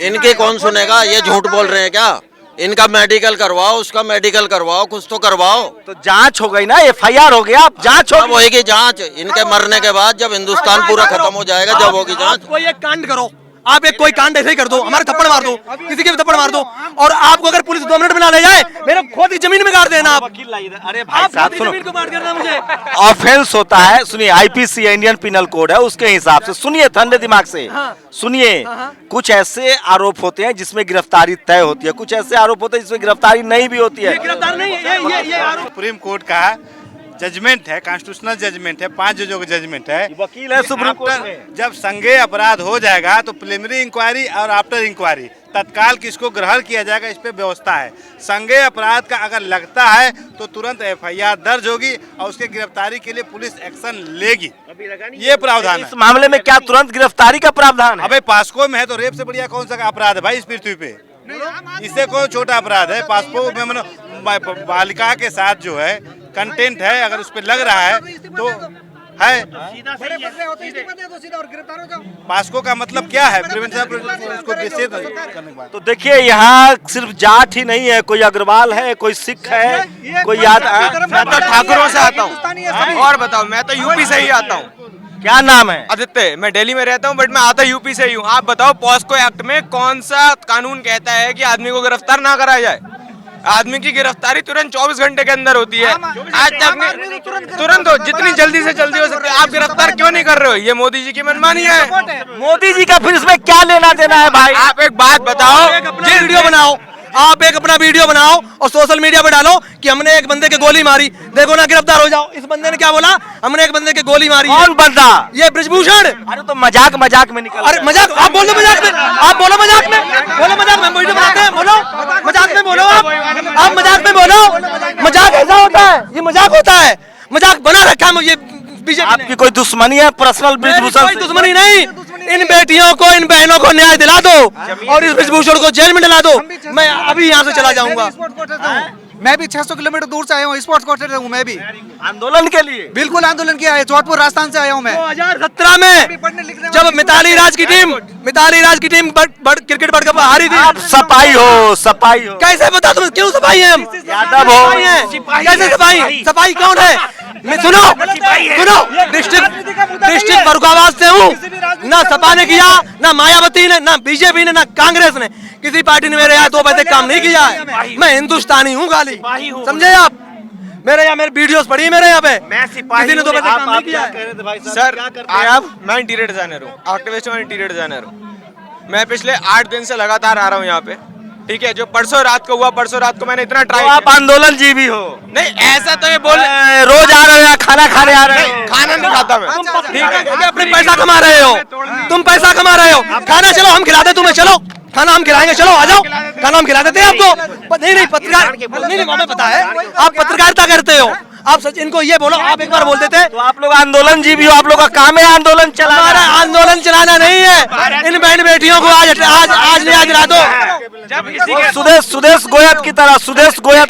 इनकी कौन सुनेगा? ये झूठ बोल रहे हैं क्या? इनका मेडिकल करवाओ, उसका मेडिकल करवाओ, कुछ तो करवाओ। तो जांच हो गई ना? एफआईआर हो गया, अब जांच होगी। जांच इनके मरने के बाद, जब हिंदुस्तान पूरा खत्म हो जाएगा, जब होगी जांच। कोई एक कांड करो, आप एक कोई कांड ऐसे ही कर दो, हमारे थप्पड़ मार दो, किसी के भी थप्पड़ मार दो, और आपको अगर पुलिस 2 मिनट में ना ले जाए, मेरे खुद की जमीन में गाड़ देना आप। अरे भाई आप साहब खुद ही सुनो, जमीन को गाड़ देना मुझे। ऑफेंस होता है, सुनिए आईपीसी इंडियन पिनल कोड है, उसके हिसाब से सुनिए ठंडे दिमाग से सुनिए। कुछ ऐसे आरोप होते हैं जिसमें गिरफ्तारी तय होती है, कुछ ऐसे आरोप होते हैं जिसमें गिरफ्तारी नहीं भी होती है। गिरफ्तार नहीं, ये आरोप सुप्रीम कोर्ट का जजमेंट है, कॉन्स्टिट्यूशनल जजमेंट है, 5 जजों का जजमेंट है। वकील है सुप्रीम कोर्ट में। जब संज्ञेय अपराध हो जाएगा तो प्रिलिमिनरी इंक्वायरी और आफ्टर इंक्वायरी तत्काल किसको ग्रहण किया जाएगा, इस पे व्यवस्था है। संज्ञेय अपराध का अगर लगता है तो तुरंत एफआईआर दर्ज होगी और उसके गिरफ्तारी के लिए पुलिस एक्शन लेगी, ये प्रावधान है। इस मामले में क्या तुरंत गिरफ्तारी का प्रावधान है? अबे पास्को में है तो रेप से बढ़िया कौन सा अपराध है भाई इस पृथ्वी पे? इससे कोई छोटा अपराध है? पास्को में बालिका के साथ जो है कंटेंट है, अगर उस पर लग रहा है तो है। पास्को का मतलब क्या है? प्रिवेंशन उसको निषेध करने के बाद। तो देखिए यहाँ सिर्फ जाट ही नहीं है, कोई अग्रवाल है, कोई सिख है, कोई मैं तो ठाकुरों से आता हूँ। और बताओ, मैं तो यूपी से ही आता हूँ। क्या नाम है? आदित्य। मैं दिल्ली में रहता हूँ बट मैं आता यूपी से ही हूँ। आप बताओ पॉस्को एक्ट में कौन सा कानून कहता है कि आदमी को गिरफ्तार ना कराया जाए? आदमी की गिरफ्तारी तुरंत 24 घंटे के अंदर होती है। आज तक तुरंत हो, जितनी जल्दी से जल्दी हो सकती है। आप गिरफ्तार क्यों नहीं कर रहे हो? ये मोदी जी की मनमानी है। मोदी जी का फिर इसमें क्या लेना देना है भाई? आप एक बात बताओ, ये वीडियो बनाओ, आप एक अपना वीडियो बनाओ और सोशल मीडिया पे डालो कि हमने एक बंदे के गोली मारी, देखो ना गिरफ्तार हो जाओ। इस बंदे ने क्या बोला? हमने एक बंदे के गोली मारी। कौन बंदा? ये ब्रिजभूषण। अरे तो मजाक में निकल। अरे मजाक, आप बोलो मजाक में, आप बोलो मजाक में, बोलो मजाक में, वीडियो बनाते हैं, बोलो मजाक में बोलो, आप मजाक में बोलो। मजाक ऐसा होता है, ये मजाक होता है, मजाक बना रखा है ये बीजेपी। आपकी कोई दुश्मनी है पर्सनल ब्रिजभूषण कोई दुश्मनी नहीं। इन बेटियों को, इन बहनों को न्याय दिला दो और इस ब्रिजभूषण को जेल में डला दो। मैं अभी यहाँ से चला जाऊंगा। मैं भी 600 किलोमीटर दूर से आया हूँ, स्पोर्ट्स क्वार्टर हूँ मैं भी। आंदोलन के लिए? बिल्कुल आंदोलन किया है, जोधपुर राजस्थान से आया हूँ मैं। 2017 में जब मिताली राज की टीम क्रिकेट वर्ल्ड कप हारी थी। आप सपाई हो, सपाई हो। कैसे बता तुम? क्यों सफाई है? हम यादव हो। कैसे सफाई? सफाई कौन है? मैं सुनो, डिस्ट्रिक्ट फर्रुखाबाद से हूँ। ना सपा ने किया, ना मायावती ने, ना बीजेपी ने, ना कांग्रेस ने, किसी पार्टी ने मेरे यहाँ 2 पैसे काम नहीं किया है। मैं हिंदुस्तानी हूँ खाली, समझे आप? मेरे यहाँ मेरे वीडियोस पड़ी मेरे यहाँ पे, किसी ने 2 पैसे काम नहीं किया है। सर मैं इंटीरियर डिजाइनर हूँ, एक्टिविस्ट में इंटीरियर डिजाइनर हूँ। मैं पिछले 8 दिन से लगातार आ रहा हूँ यहाँ पे, ठीक है? जो परसों रात को हुआ, परसों रात को मैंने इतना ट्राई तो आप आंदोलन जीवी हो? नहीं, ऐसा तो ये बोल रोज आ रहे हो, खाना खाने आ रहे हो? खाना नहीं खाता मैं, ठीक है? अपने पैसा कमा रहे हो, तुम पैसा कमा रहे हो। खाना चलो हम खिलाते तुम्हें, चलो खाना हम खिलाएंगे, चलो आ जाओ, खाना हम खिला देते हैं आपको। नहीं पत्रकार, नहीं हमें पता है आप पत्रकारिता करते हो। आप सच इनको ये बोलो, आप एक बार बोल देते। तो आप लोग आंदोलन जीवी हो, आप लोग का काम है आंदोलन चलाना। हमारा आंदोलन चलाना नहीं है। इन बहन बेटियों को आज ला दो। सुदेश गोयत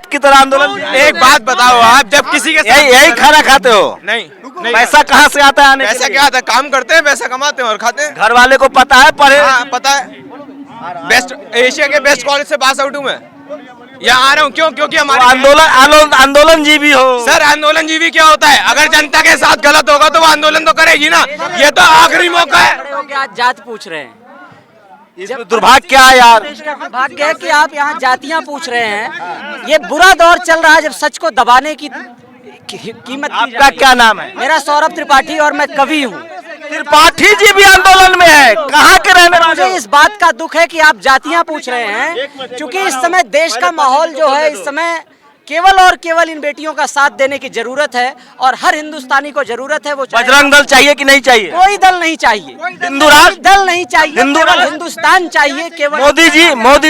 की तरह आंदोलन। एक बात बताओ, आप जब किसी के यही खाना खाते हो? नहीं, पैसा कहाँ से आता है आने? पैसा क्या आता है? काम करते हैं, पैसा कमाते हैं और खाते हैं। घर वाले को पता है? पढ़े? हाँ पता है। बेस्ट एशिया के बेस्ट कॉलेज से पास आउट हूँ मैं, यहाँ आ रहा हूँ। क्यों? क्योंकि हमारे आंदोलन जीवी हो। सर आंदोलन जीवी क्या होता है? अगर जनता के साथ गलत होगा तो वो आंदोलन तो करेगी ना। ये तो आखिरी मौका है। आज जात पूछ रहे हैं, इसमें दुर्भाग्य क्या है यार? दुर्भाग्य है कि आप यहाँ जातियाँ पूछ रहे हैं। ये बुरा दौर चल रहा है जब सच को दबाने की कीमत। आपका क्या नाम है? मेरा सौरभ त्रिपाठी और मैं कवि हूँ। त्रिपाठी जी भी आंदोलन में है, कहाँ के रहने वाले? मुझे इस बात का दुख है कि आप जातियां पूछ रहे हैं, क्योंकि इस समय देश का माहौल जो है, इस समय केवल और केवल इन बेटियों का साथ देने की जरूरत है और हर हिंदुस्तानी को जरूरत है। वो बजरंग दल चाहिए कि नहीं चाहिए? कोई दल नहीं चाहिए, हिंदू राष्ट्र दल नहीं चाहिए, केवल हिंदुस्तान चाहिए। केवल मोदी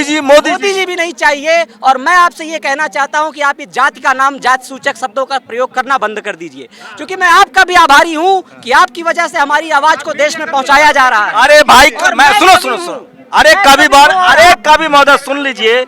जी भी नहीं चाहिए। और मैं आपसे ये कहना चाहता हूँ कि आप इस जाति का नाम, जाति सूचक शब्दों का प्रयोग करना बंद कर दीजिए, क्योंकि मैं आपका भी आभारी हूँ कि आपकी वजह से हमारी आवाज को देश में पहुँचाया जा रहा है। अरे भाई मैं सुनो, अरे कभी महोदय सुन लीजिए,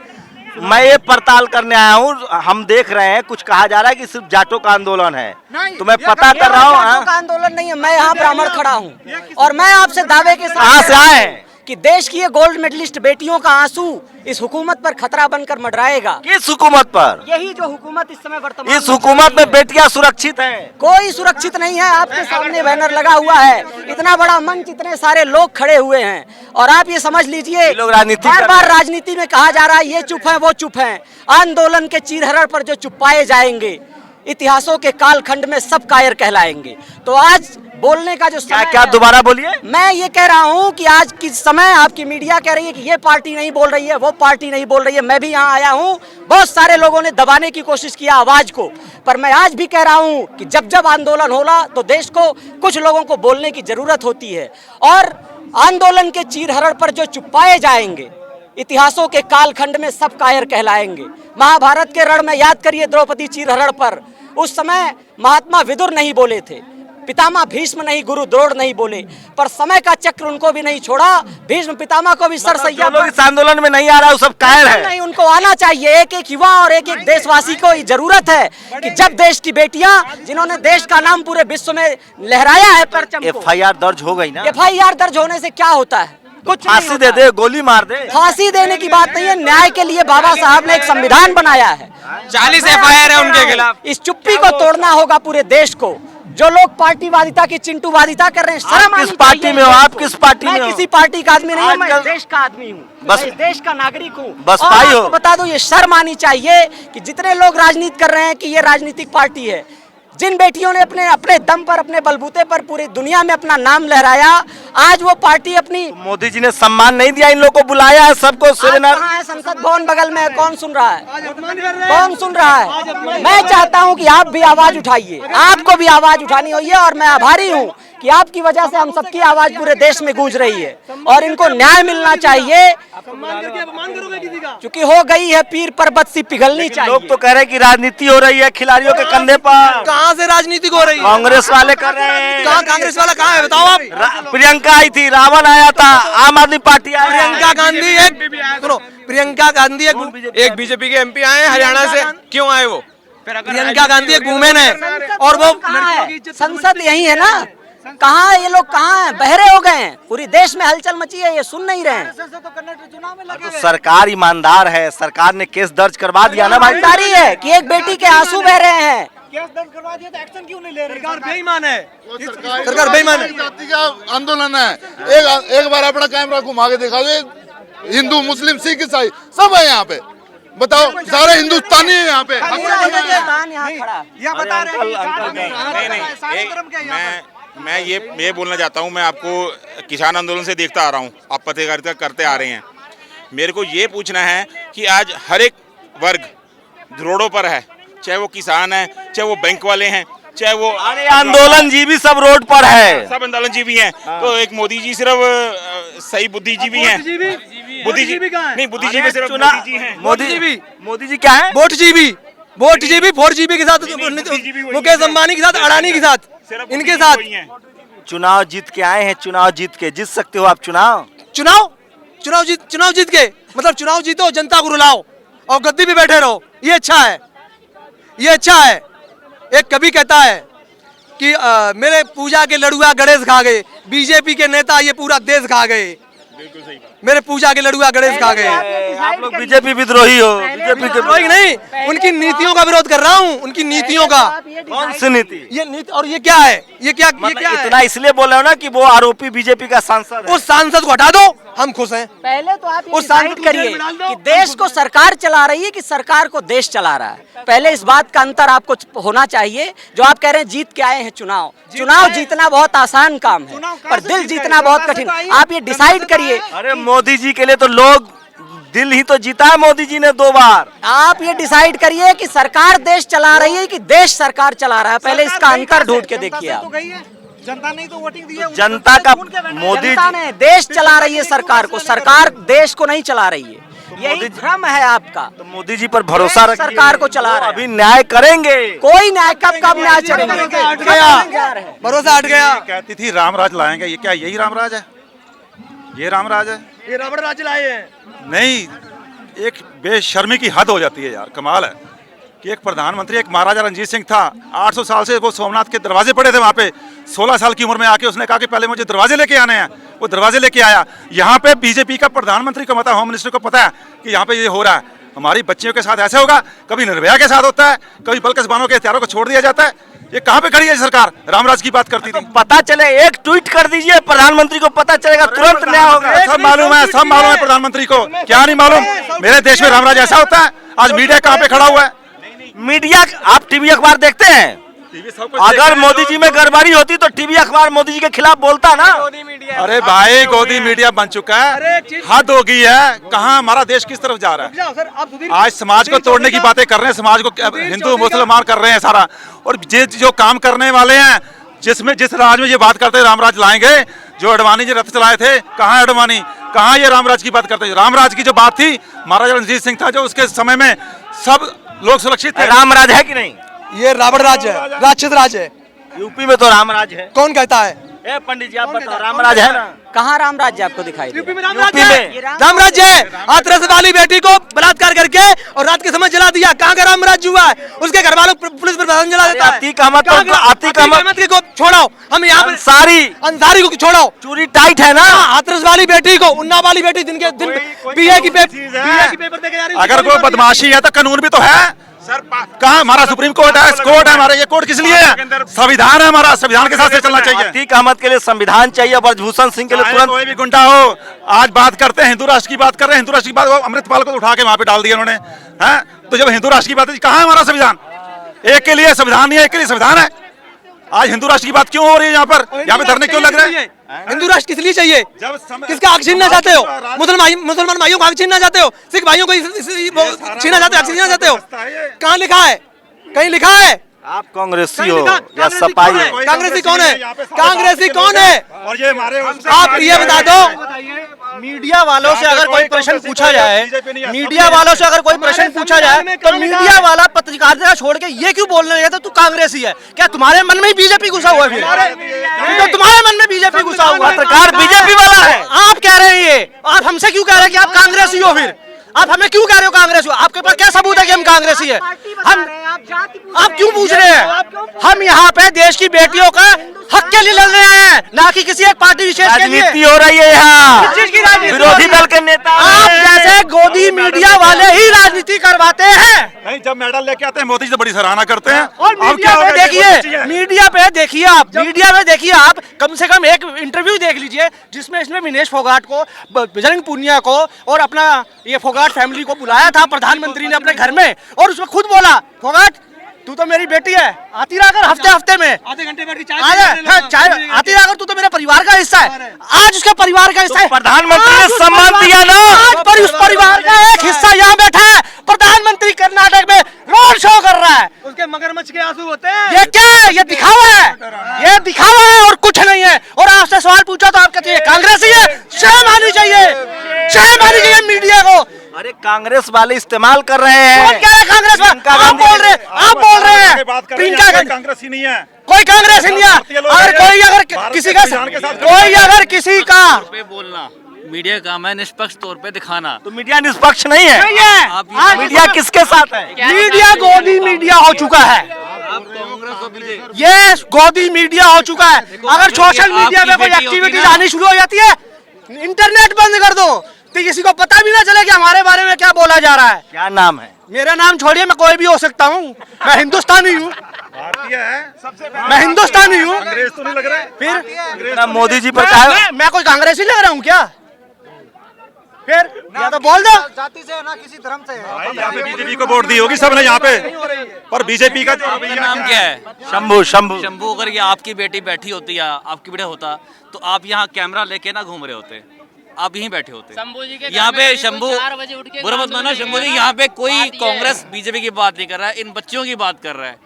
मैं ये पड़ताल करने आया हूँ। हम देख रहे हैं कुछ कहा जा रहा है कि सिर्फ जाटों का आंदोलन है, तो मैं पता कर रहा हूँ। जाटों का आंदोलन नहीं है, मैं यहाँ ब्राह्मण खड़ा हूँ और मैं आपसे दावे के साथ। कहाँ से आए हैं? कि देश की ये गोल्ड मेडलिस्ट बेटियों का आंसू इस हुकूमत पर खतरा बनकर मंडराएगा। किस हुकूमत पर? यही जो हुकूमत इस समय वर्तमान इस हुकूमत में बेटियां सुरक्षित हैं? कोई सुरक्षित नहीं है। आपके सामने बैनर लगा हुआ है, इतना बड़ा मंच, इतने सारे लोग खड़े हुए हैं, और आप ये समझ लीजिए लोग राजनीति बार बार राजनीति में कहा जा रहा है ये चुप है वो चुप है। आंदोलन के चीरहरण पर जो चुपाए जाएंगे, इतिहासों के कालखंड में सब कायर कहलाएंगे। तो आज बोलने का जो समय क्या है, दोबारा बोलिए। मैं ये कह रहा हूँ कि आज किस समय आपकी मीडिया कह रही है कि ये पार्टी नहीं बोल रही है, वो पार्टी नहीं बोल रही है। मैं भी यहाँ आया हूँ, बहुत सारे लोगों ने दबाने की कोशिश किया आवाज को, पर मैं आज भी कह रहा हूँ कि जब जब आंदोलन होला तो देश को कुछ लोगों को बोलने की जरूरत होती है, और आंदोलन के चीरहरण पर जो चुपाए जाएंगे, इतिहासों के कालखंड में सब कायर कहलाएंगे। महाभारत के रण में याद करिए द्रौपदी चीरहरण पर, उस समय महात्मा विदुर नहीं बोले थे, पितामह भीष्म नहीं, गुरु द्रोण नहीं बोले, पर समय का चक्र उनको भी नहीं छोड़ा। भीष्म पितामह को भी सरसैया लोग इस आंदोलन में नहीं आ रहा है, वो सब कायर है। नहीं, उनको आना चाहिए। एक एक युवा और एक एक देशवासी को जरूरत है कि जब देश की बेटियां, जिन्होंने देश का नाम पूरे विश्व में लहराया है परचम को, FIR दर्ज हो गई ना। FIR दर्ज होने से क्या होता है? कुछ फांसी दे दे, गोली मार दे। फांसी देने की बात नहीं है, न्याय के लिए बाबा साहब ने एक संविधान बनाया है। 40 FIR है उनके खिलाफ। इस चुप्पी को तोड़ना होगा पूरे देश को। जो लोग पार्टीवादिता की चिंटूवादिता कर रहे हैं, शर्म आनी किस पार्टी चाहिए। में हो आप? किस पार्टी में मैं हो? किसी पार्टी का आदमी नहीं हूँ, मैं आजकल- देश का आदमी हूँ, बस- मैं देश का नागरिक हूँ। बसपाई और हो। आपको बता दो, ये शर्म आनी चाहिए कि जितने लोग राजनीति कर रहे हैं कि ये राजनीतिक पार्टी है। जिन बेटियों ने अपने अपने दम पर, अपने बलबूते पर पूरी दुनिया में अपना नाम लहराया, आज वो पार्टी अपनी मोदी जी ने सम्मान नहीं दिया, इन लोगों को बुलाया है सबको। आज कहाँ है? संसद भवन बगल में है, कौन सुन रहा है? कौन सुन रहा है? मैं चाहता हूं कि आप भी आवाज उठाइए, आपको भी आवाज उठानी होगी, और मैं आभारी हूं कि आपकी वजह से हम सबकी आवाज पूरे देश में गूंज रही है, और इनको न्याय मिलना चाहिए। क्योंकि हो गई है पीर पर्वत सी पिघलनी चाहिए। लोग तो कह रहे हैं कि राजनीति हो रही है खिलाड़ियों के कंधे पर। कहाँ से राजनीति हो रही है? कांग्रेस वाले कर रहे हैं। कहाँ कांग्रेस वाला कहाँ है बताओ आप? प्रियंका आई थी, रावण आया था, आम आदमी पार्टी आई। प्रियंका गांधी एक सुनो, प्रियंका गांधी एक बीजेपी के MP आए हैं हरियाणा से, क्यों आए वो? प्रियंका गांधी एक वुमेन है, और वो कहाँ है? संसद यही है ना। कहाँ है ये लोग? कहाँ है? बहरे हो गए हैं, पूरी देश में हलचल मची है, ये सुन नहीं रहे हैं। तो सरकार ईमानदार है, सरकार ने केस दर्ज करवा दिया ना भाई। ईमानदारी है कि एक बेटी के आंसू बह रहे हैं। सरकार बेईमान है, सरकार बेईमान है। जाति का आंदोलन है। एक बार अपना कैमरा घुमा के देखा दो, हिंदू मुस्लिम सिख ईसाई सब है यहाँ पे। बताओ, सारे हिंदुस्तानी है यहाँ पे। हिंदुस्तान यहाँ खड़ा है। यह बता रहे हैं मैं ये बोलना चाहता हूँ, मैं आपको किसान आंदोलन से देखता आ रहा हूँ, आप पत्रकारिता करते आ रहे हैं। मेरे को ये पूछना है कि आज हर एक वर्ग रोडों पर है, चाहे वो किसान है, चाहे वो बैंक वाले हैं, चाहे वो आंदोलन जीवी सब रोड पर है। सब आंदोलन जीवी हैं। तो एक मोदी जी सिर्फ सही बुद्धिजीवी हैं। बुद्धिजीवी नहीं, बुद्धिजीवी सिर्फ मोदी जी हैं। मोदी जी क्या है? वोट जीबी 4GB के साथ, मुकेश अंबानी के साथ, अडानी के साथ, इनके साथ चुनाव जीत के आए हैं। चुनाव जीत के जीत सकते हो आप चुनाव। चुनाव जीत के मतलब चुनाव जीतो, जनता को रुलाओ और गद्दी पे बैठे रहो, ये अच्छा है, ये अच्छा है। एक कवि कहता है कि मेरे पूजा के लड़ुआ गणेश खा गए, बीजेपी के नेता ये पूरा देश खा गए। मेरे पूजा के लड़ुआ गणेश खा गए। आप लोग बीजेपी विद्रोही हो। बीजेपी के विद्रोही नहीं, उनकी नीतियों का विरोध कर रहा हूँ, उनकी नीतियों का। कौन सी नीति? ये नीति, और ये क्या है? ये क्या इतना इसलिए बोल रहे हो ना कि वो आरोपी बीजेपी का सांसद है। उस सांसद को हटा दो, हम खुश हैं। पहले तो आप उस डिसाइड करिए कि देश को सरकार चला रही है कि सरकार को देश चला रहा है। पहले इस बात का अंतर आपको होना चाहिए। जो आप कह रहे हैं जीत के आए हैं चुनाव, चुनाव जीतना बहुत आसान काम है, पर दिल जीतना बहुत कठिन। आप ये डिसाइड करिए। अरे मोदी जी के लिए तो लोग दिल ही तो जीता है मोदी जी ने 2 बार। आप ये डिसाइड करिए कि सरकार देश चला रही है कि देश सरकार चला रहा है। पहले इसका अंतर ढूंढ के देखिए आप। जनता नहीं तो वोटिंग दी है। जनता का मोदी जनता ने देश चला रही है सरकार को, सरकार देश को नहीं चला रही है। यही भ्रम है आपका। तो मोदी जी पर भरोसा रखिए, सरकार को चला रहा है। अभी न्याय करेंगे। कोई न्याय कब न्याय चलेगा? भरोसा हट गया। कहती थी रामराज लाएंगे, ये क्या यही रामराज है? ये रामराज है? ये रावण राज लाए हैं। नहीं, एक बेशर्मी की हद हो जाती है यार, कमाल है। कि एक प्रधानमंत्री, एक महाराजा रणजीत सिंह था, 800 साल से वो सोमनाथ के दरवाजे पड़े थे वहाँ पे। 16 साल की उम्र में आके उसने कहा कि पहले मुझे दरवाजे लेके आने हैं, वो दरवाजे लेके आया। यहाँ पे बीजेपी का प्रधानमंत्री को पता है, होम मिनिस्टर को पता है कि यहाँ पे ये हो रहा है। हमारी बच्चियों के साथ ऐसे होगा, कभी निर्भया के साथ होता है, कभी बलकस बानो के हथियारों को छोड़ दिया जाता है। ये कहाँ पे खड़ी है सरकार? रामराज की बात करती थी। पता चले, एक ट्वीट कर दीजिए, प्रधानमंत्री को पता चलेगा, तुरंत न्याय होगा। सब मालूम है, सब मालूम है प्रधानमंत्री को, क्या नहीं मालूम? मेरे देश में रामराज ऐसा होता है? आज मीडिया कहाँ पे खड़ा हुआ है? मीडिया, आप टीवी अखबार देखते हैं? अगर मोदी जी में गड़बड़ी होती तो टीवी अखबार मोदी जी के खिलाफ बोलता ना। अरे भाई, गोदी मीडिया बन चुका है, हद हो गई है। कहाँ हमारा देश किस तरफ जा रहा है? आज समाज को तोड़ने की बातें कर रहे हैं, समाज को हिंदू मुसलमान कर रहे हैं सारा। और जो काम करने वाले हैं, जिसमें जिस राज में ये बात करते हैं रामराज लाएंगे, जो अडवाणी जी रथ चलाए थे, कहाँ अडवाणी, कहाँ ये रामराज की बात करते हैं? रामराज की जो बात थी, महाराजा रणजीत सिंह था जो, उसके समय में सब लोग सुरक्षित थे। रामराज है कि नहीं? ये रावण राज है, राक्षस राज है। यूपी में तो रामराज है। कौन कहता है? ए पंडित जी आप बताओ, रामराज है ना? कहाँ रामराज आपको दिखाई? यूपी में रामराज है। हाथरस वाली बेटी को बलात्कार करके और रात के समय जला दिया, कहाँ का रामराज हुआ है? उसके घर वालों पुलिस प्रशासन जला देता है। अतीक अहमद को छोड़ो, हम यहाँ पे अंसारी को छोड़ो, चूरी टाइट है ना। हाथरस वाली बेटी को, उन्ना वाली बेटी जिनके बीए की पेपर देके जा रही है। अगर कोई बदमाशी है तो कानून भी तो है। कहाँ हमारा सुप्रीम कोर्ट है, कोर्ट है हमारा, ये कोर्ट किस लिए है? संविधान है हमारा, संविधान के साथ से चलना चाहिए। अतीक अहमद के लिए संविधान चाहिए, ब्रजभूषण सिंह के लिए तुरंत। कोई भी गुंडा हो, आज बात करते हैं हिंदू राष्ट्र की बात कर रहे हैं, हिंदू राष्ट्र की बात, वो अमृतपाल को उठा के वहां पे डाल दिया उन्होंने, हैं? तो जब हिंदू राष्ट्र की बात है, कहाँ है हमारा संविधान? एक के लिए संविधान नहीं है, एक के लिए संविधान है। आज हिंदू राष्ट्र की बात क्यों हो रही है यहाँ पर? यहाँ पे धरने क्यों लग रहे हैं? हिंदू राष्ट्र किस लिए चाहिए? किसका हक छीनना चाहते हो? मुसलमान भाइयों का हक छीनना चाहते हो? सिख भाइयों को छीनना चाहते हो, हक छीनना चाहते हो? कहाँ लिखा है? कहीं लिखा है? आप कांग्रेसी हो या सपाई हो? कांग्रेसी कौन है? कांग्रेसी कौन है? और ये हमारे, आप ये बता दो। मीडिया वालों से अगर कोई प्रश्न पूछा जाए, मीडिया वालों से अगर कोई प्रश्न पूछा जाए तो मीडिया वाला पत्रकारिता छोड़ के ये क्यों बोलने लगे तो तू कांग्रेसी है? क्या तुम्हारे मन में बीजेपी घुसा हुआ है? तो तुम्हारे मन में बीजेपी घुसा हुआ, पत्रकार बीजेपी वाला है। आप कह रहे हैं ये, आप हमसे क्यों कह रहे हैं कि आप कांग्रेसी हो? फिर आप हमें क्यों कह रहे हो कांग्रेसी हो? आपके पास क्या सबूत है कि हम कांग्रेसी है? हम आप क्यों पूछ रहे हैं? हम यहाँ पे देश की बेटियों का हक के लिए लड़ रहे हैं, ना कि किसी एक पार्टी विशेष के लिए। राजनीति हो रही है यहाँ, किस चीज की राजनीति? विरोधी दल के नेता। आप जैसे गोदी मीडिया वाले ही राजनीति करवाते हैं। नहीं, जब मेडल लेके आते हैं मोदी जी तो बड़ी सराहना करते हैं। और मीडिया पे देखिए, मीडिया पे देखिए आप कम से कम एक इंटरव्यू देख लीजिए जिसमें इसने विनेश फोगाट को, बजरंग पुनिया को और अपना ये फोगाट फैमिली को बुलाया था प्रधानमंत्री ने अपने घर में, और उसमें खुद बोला, फोगाट तू तो मेरी बेटी है, आती रहा कर हफ्ते में, आधे घंटे बैठ के चाय आती रहा कर, तू तो मेरे परिवार का हिस्सा है। आज उसके परिवार का हिस्सा है, प्रधानमंत्री ने सम्मान दिया ना। आज पर उस परिवार का एक हिस्सा यहाँ बैठा है। प्रधानमंत्री कर्नाटक में रोड शो कर रहा है, उसके मगरमच्छ के आंसू होते हैं। ये क्या है? ये दिखावा है, ये दिखावा है और कुछ नहीं है। और आपसे सवाल पूछा तो आप कहते हैं कांग्रेसी है। शर्म आनी चाहिए, शर्म आनी चाहिए मीडिया को। अरे कांग्रेस वाले इस्तेमाल कर रहे हैं। कौन कह रहा है कांग्रेस वाले? आप बोल रहे हैं, प्रियंका कांग्रेसी नहीं है, कोई कांग्रेस नहीं है। अगर कोई अगर किसी का कोई अगर किसी का बोलना मीडिया काम है निष्पक्ष तौर पे दिखाना, तो मीडिया निष्पक्ष नहीं है। मीडिया किसके साथ है? मीडिया गोदी मीडिया हो चुका है, ये गोदी मीडिया हो चुका है। अगर सोशल मीडिया में कोई एक्टिविटीज आनी शुरू हो जाती है, इंटरनेट बंद कर दो तो किसी को पता भी ना चले कि हमारे बारे में क्या बोला जा रहा है। क्या नाम है? मेरा नाम छोड़िए, मैं कोई भी हो सकता हूँ, मैं हिंदुस्तानी हूँ, मैं हिंदुस्तानी हूँ। अंग्रेज तो नहीं लग रहा है? फिर मोदी जी पर मैं कोई कांग्रेसी लग रहा हूँ क्या? फिर या तो बोल दो जाति से ना किसी धर्म से है। यहाँ पे बीजेपी को वोट दी होगी सबने यहाँ पे, पर बीजेपी का नाम क्या है? शंभू। शंभू। अगर ये आपकी बेटी बैठी होती या आपकी बेटा होता तो आप यहाँ कैमरा लेके ना घूम रहे होते, आप यहीं बैठे होते। शंभू जी के यहाँ पे, शंभू बुरा मत मानो, शंभू जी यहाँ पे कोई कांग्रेस बीजेपी की बात नहीं कर रहा है, इन बच्चों की बात कर रहा है।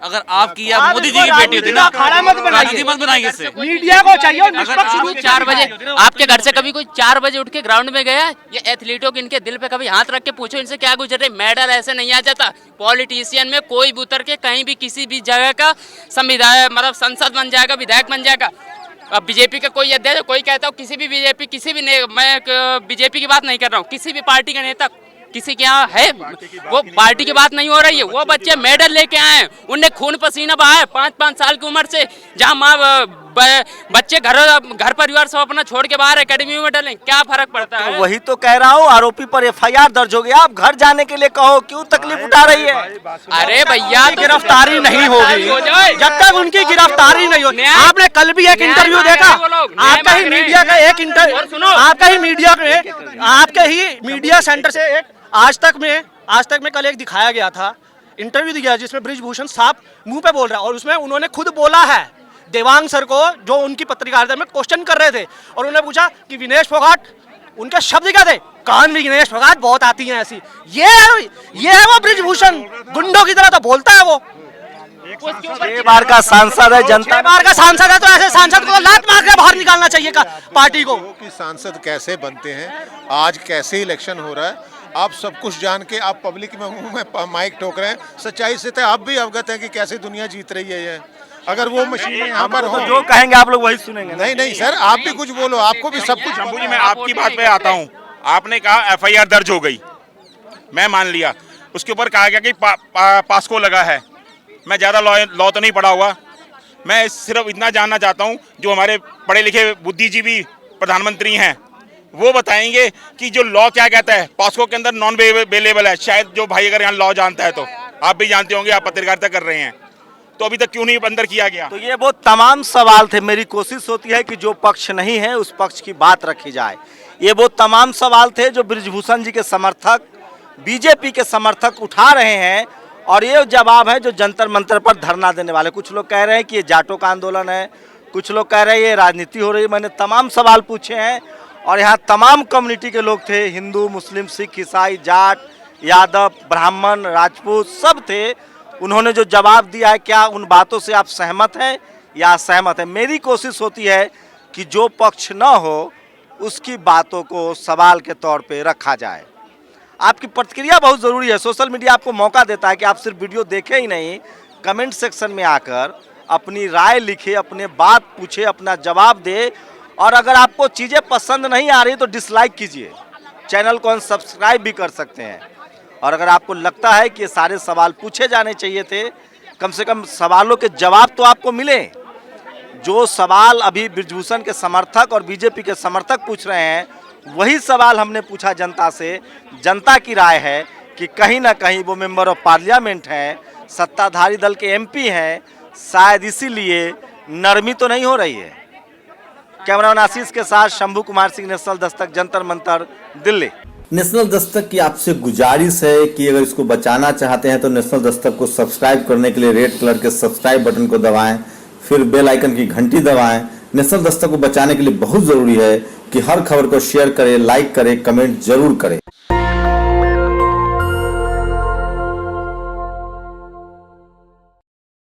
अगर आपकी या मोदी जी की बेटी होती ना, राजनीति मत बनाइए इससे। मीडिया को चाहिए निष्पक्ष रूप से। 4 बजे आपके घर से कभी कोई 4 बजे उठ के ग्राउंड में गया? ये एथलीटों के इनके दिल पे कभी हाथ रख के पूछो इनसे क्या गुजर रहे? मेडल ऐसे नहीं आ जाता। पॉलिटिशियन में कोई भी उतर के कहीं भी किसी भी जगह का संविधायक मतलब संसद बन जाएगा, विधायक बन जाएगा। अब बीजेपी का कोई अध्यक्ष, कोई कहता हो किसी भी बीजेपी, किसी भी मैं बीजेपी की बात नहीं कर रहा हूँ, किसी भी पार्टी का नेता किसी के यहाँ है? वो पार्टी की बात नहीं हो रही है। वो बच्चे मेडल लेके आए, उनने खून पसीना बहाया 5-5 साल की उम्र से, जहाँ माँ बच्चे घर परिवार सब अपना छोड़ के बाहर एकेडमी में डले, क्या फर्क पड़ता है? तो वही तो कह रहा हूँ, आरोपी पर एफआईआर दर्ज हो गया, आप घर जाने के लिए कहो, क्यों तकलीफ उठा रही है? अरे भैया, गिरफ्तारी नहीं होगी जब तक उनकी गिरफ्तारी नहीं होगी। आपने कल भी एक इंटरव्यू देखा, आपका ही मीडिया का एक इंटरव्यू, आपके ही मीडिया सेंटर से एक आज तक में कल एक दिखाया गया था, इंटरव्यू दिया जिसमें बृजभूषण साहब मुंह पे बोल रहा है, और उसमें उन्होंने खुद बोला है देवांग सर को, जो उनकी पत्रकारिता में क्वेश्चन कर रहे थे, और उन्होंने पूछा कि विनेश फोगाट, उनके शब्द क्या थे? कान में विनेश फोगाट बहुत आती हैं ऐसी। ये है वो बृजभूषण, गुंडों की तरह तो बोलता है वो। 6 बार का सांसद है, जनता 6 बार का सांसद है, तो ऐसे सांसद को लात मार के बाहर निकालना चाहिए पार्टी को। कि सांसद कैसे बनते हैं, आज कैसे इलेक्शन हो रहा है, आप सब कुछ जान के आप पब्लिक में माइक ठोक रहे हैं। सच्चाई से तो आप भी अवगत हैं कि कैसे दुनिया जीत रही है ये। अगर वो मशीनें यहाँ पर हो, जो कहेंगे आप लोग वही सुनेंगे। नहीं सर, आप भी कुछ बोलो, आपको भी सब कुछ। शंभू जी, मैं आपकी बात पे आता हूँ। आपने कहा एफआईआर दर्ज हो गई, मैं मान लिया। उसके ऊपर कहा गया कि पास्को लगा है। मैं ज़्यादा लॉ तो नहीं पढ़ा हुआ, मैं सिर्फ इतना जानना चाहता हूँ, जो हमारे पढ़े लिखे बुद्धिजीवी प्रधानमंत्री हैं वो बताएंगे कि जो लॉ क्या कहता है। पास्को के अंदर नॉन बेलेबल है, शायद जो भाई अगर यहाँ लॉ जानता है तो आप भी जानते होंगे, आप पत्रकारिता कर रहे हैं, तो अभी तक क्यों नहीं अंदर किया गया? तो ये वो तमाम सवाल थे। मेरी कोशिश होती है कि जो पक्ष नहीं है उस पक्ष की बात रखी जाए। ये वो तमाम सवाल थे जो बृजभूषण जी के समर्थक, बीजेपी के समर्थक उठा रहे हैं, और ये जवाब है जो जंतर मंतर पर धरना देने वाले। कुछ लोग कह रहे हैं कि ये जाटों का आंदोलन है, कुछ लोग कह रहे हैं ये राजनीति हो रही है। मैंने तमाम सवाल पूछे हैं, और यहाँ तमाम कम्युनिटी के लोग थे, हिंदू, मुस्लिम, सिख, ईसाई, जाट, यादव, ब्राह्मण, राजपूत, सब थे। उन्होंने जो जवाब दिया है, क्या उन बातों से आप सहमत हैं या असहमत हैं? मेरी कोशिश होती है कि जो पक्ष न हो उसकी बातों को सवाल के तौर पे रखा जाए। आपकी प्रतिक्रिया बहुत ज़रूरी है। सोशल मीडिया आपको मौका देता है कि आप सिर्फ वीडियो देखें ही नहीं, कमेंट सेक्शन में आकर अपनी राय लिखे, अपने बात पूछे, अपना जवाब दे। और अगर आपको चीज़ें पसंद नहीं आ रही तो डिसलाइक कीजिए, चैनल को अनसब्सक्राइब भी कर सकते हैं। और अगर आपको लगता है कि ये सारे सवाल पूछे जाने चाहिए थे, कम से कम सवालों के जवाब तो आपको मिले। जो सवाल अभी बृजभूषण के समर्थक और बीजेपी के समर्थक पूछ रहे हैं, वही सवाल हमने पूछा जनता से। जनता की राय है कि कहीं ना कहीं वो मेंबर ऑफ पार्लियामेंट हैं, सत्ताधारी दल के एमपी हैं, शायद इसीलिए नरमी तो नहीं हो रही है। कैमरामैन आशीष के साथ शंभू कुमार सिंह, नेशनल दस्तक, जंतर मंतर, दिल्ली। नेशनल दस्तक की आपसे गुजारिश है कि अगर इसको बचाना चाहते हैं तो नेशनल दस्तक को सब्सक्राइब करने के लिए रेड कलर के सब्सक्राइब बटन को दबाएं, फिर बेल आइकन की घंटी दबाएं। नेशनल दस्तक को बचाने के लिए बहुत जरूरी है कि हर खबर को शेयर करें, लाइक करें, कमेंट जरूर करें।